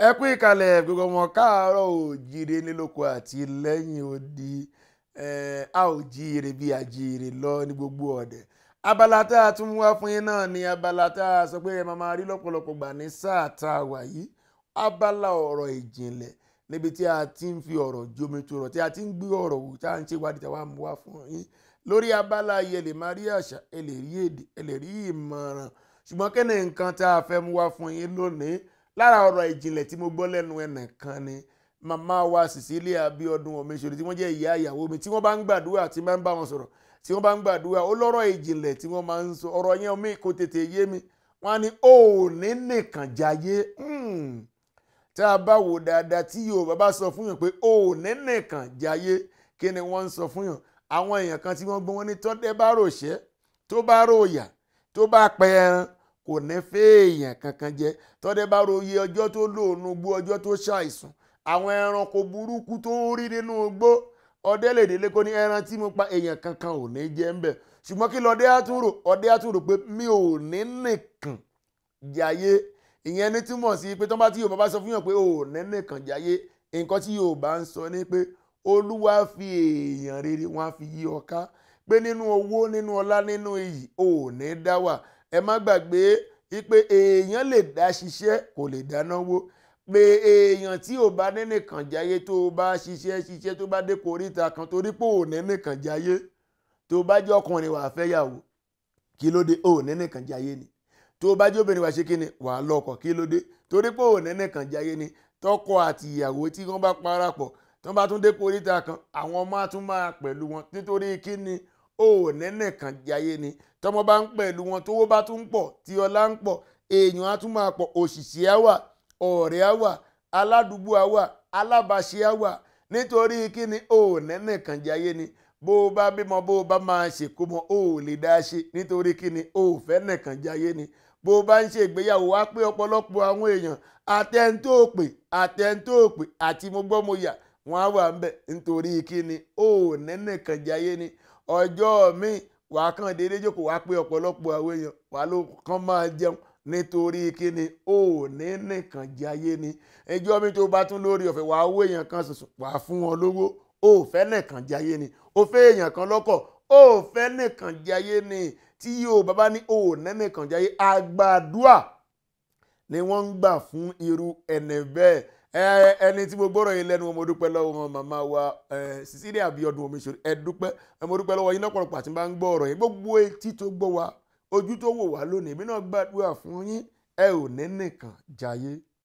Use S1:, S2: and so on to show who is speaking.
S1: ẹ kú ìkàlẹ̀ gbogbo ọmọ káàárọ̀ oòjíire nílòkó àti lẹ́yìn odi a ò jíire bí ajíire lọ ní gbogbo ọ̀dẹ̀. Abala tá a tún mú wá fún yín náà ni abala tá a sọ pé ẹ máa rí lọ́pọ̀lọpọ̀ gbà ní sáà tá a wà yìí. Abala ọ̀rọ̀ ìjìnlẹ̀ níbi tí a ti ń fi ọ̀rọ̀ jomitoro tí a ti ń gbé ọ̀rọ̀ wò tá a ń ṣe ìwádìí tá a wá mú wá fún yín. Lórí abala yìí ẹ lè máa rí àṣà, ẹ lè rí èdè, ẹ lè rí ìmọ̀ràn, ṣùgbọ́n kí ni nǹkan tá a fẹ́ mú wá fún yín lónìí? Lára ọ̀rọ̀ ìjìnlẹ̀ tí mo gbọ́ lẹ́nu ẹnìkan ni màmá wa Cecilia Abiodun Omesore tí wọ́n jẹ́ ìyá ìyàwó mi, tí wọ́n bá ń gbàdúrà tí máa ń bá wọn sọ̀rọ̀, tí wọ́n bá ń gbàdúrà ó lọ́rọ̀ ìjìnlẹ̀ tí wọ́n máa ń sọ. Ọ̀rọ̀ yẹn omi kò tètè yé mi. Wọ́n á ní òní nìkan jayé. Tá a bá wò dáadáa tí Yorùbá bá sọ fún yàn pé òní nìkan jayé, kí ni wọ́n ń sọ fún yàn? Àwọn èèyàn kan tí wọ́n gbọ́ wọn ní tọ́dẹ́ bá ròṣẹ́, tó bá ròyà, tó bá pẹ ẹran kò ní fẹ́ èèyàn kankan jẹ. Tọ́dẹ́ bá royè ọjọ́ tó lóònú gbó, ọjọ́ tó ṣàìsùn, àwọn ẹranko burúkú tó rí nínú igbó, ọdẹ lè délé kó ní ẹran tí mo pa èèyàn kankan ò ní jẹ ń bẹ̀. Ṣùgbọ́n kí lọ́dẹ àtúrò? Ọdẹ àtúrò pé mi ò ní nìkan jayé. Ìyẹn ní túmọ̀ sí pé tọ́ba tí Yorùbá bá sọ fún yàn pé ò ní nìkan jayé, nǹkan tí Yorùbá ń sọ ni pé Olúwa fi èèyàn rere wọn á fi yí ọ ká, pé nínú owó, nínú ọlá, nínú iyì ò ní dá wà. Ẹ má gbàgbé pé èèyàn lè dá ṣiṣẹ́ kò lè dá náwó, pé èèyàn tí ò bá ní nìkan jayé tó bá ṣiṣẹ́ tó bá dé koríta kan torí pé ò ní nìkan jayé, tó bá jẹ́ ọkùnrin wàá fẹ́ yàwó, kí ló dé? Ò ní nìkan jayé ni. Tó bá jẹ́ obìnrin wàá ṣe kí ni? Wàá lọ́kọ, kí ló dé? Torí pé ò ní nìkan jayé ni. Tọkọ àti ìyàwó tí wọ́n bá parapọ̀, tí wọ́n bá tún dé koríta kan, àwọn ọmọ á tún máa pẹ̀lú wọn nítorí kí ni? Ò ní nìkan jayé ni. Tọ́mọ bá ń pẹ̀lú wọn, tówó bá tún pọ̀, tí ọlá ń pọ̀, èèyàn á tún máa pọ̀, òṣìṣẹ́ á wà, ọ̀rẹ́ á wà, aládùúgbò á wà, alábàáṣe á wà. Nítorí kí ni? Ò ní nìkan jayé ni. Bó o bá bímọ, bó o bá máa ṣèkómọ, ò lè dá ṣe nítorí kí ni? Ò fẹ́ nìkan jayé ni. Bó o bá ń ṣe ìgbéyàwó wá pé ọ̀pọ̀lọpọ̀ àwọn èèyàn àtẹ̀ntóòpè àti mo gbọ́ mo yà wọ́n á wà ń bẹ̀ nítorí kí ni? Ò ní nìkan jayé ni. Ọjọ́ míì wà á kàn déédéé jókòó wá pé ọ̀pọ̀lọpọ̀ àwọn èèyàn wà ló kàn máa jẹun nítorí kí ni? Ò ní nìkan jayé ni. Ẹjọ́ mi tó bá tún lórí ọ̀fẹ́ wà á wó èèyàn kan ṣoṣo wà á fún wọn lówó, ò fẹ́ nìkan jayé ni. Ó fẹ́ èèyàn kan lọ́kọ̀, ò fẹ́ nìkan jayé ni. Tí Yorùbá bá ní ò ní nìkan jayé, àgbàdua ni wọ́n ń gbà fún irú ẹni bẹ́ẹ̀. Ẹni tí mo gbọ́rọ̀ yìí lẹ́nu wọn, mo dúpẹ́ lọ́wọ́ wọn, màmá wa Cecilia Abiodun Omesore, ẹ dúpẹ́. Mo dúpẹ́ lọ́wọ́ yín lọ́pọ̀lọpọ̀ àti bá ń gbọ́ ọ̀rọ̀ yìí. Gbogbo etí tó gbọ́ wa, ojú tó wò wá lónìí, èmi náà gbàdúrà fún yín, ẹ ò ní nìkan jayé.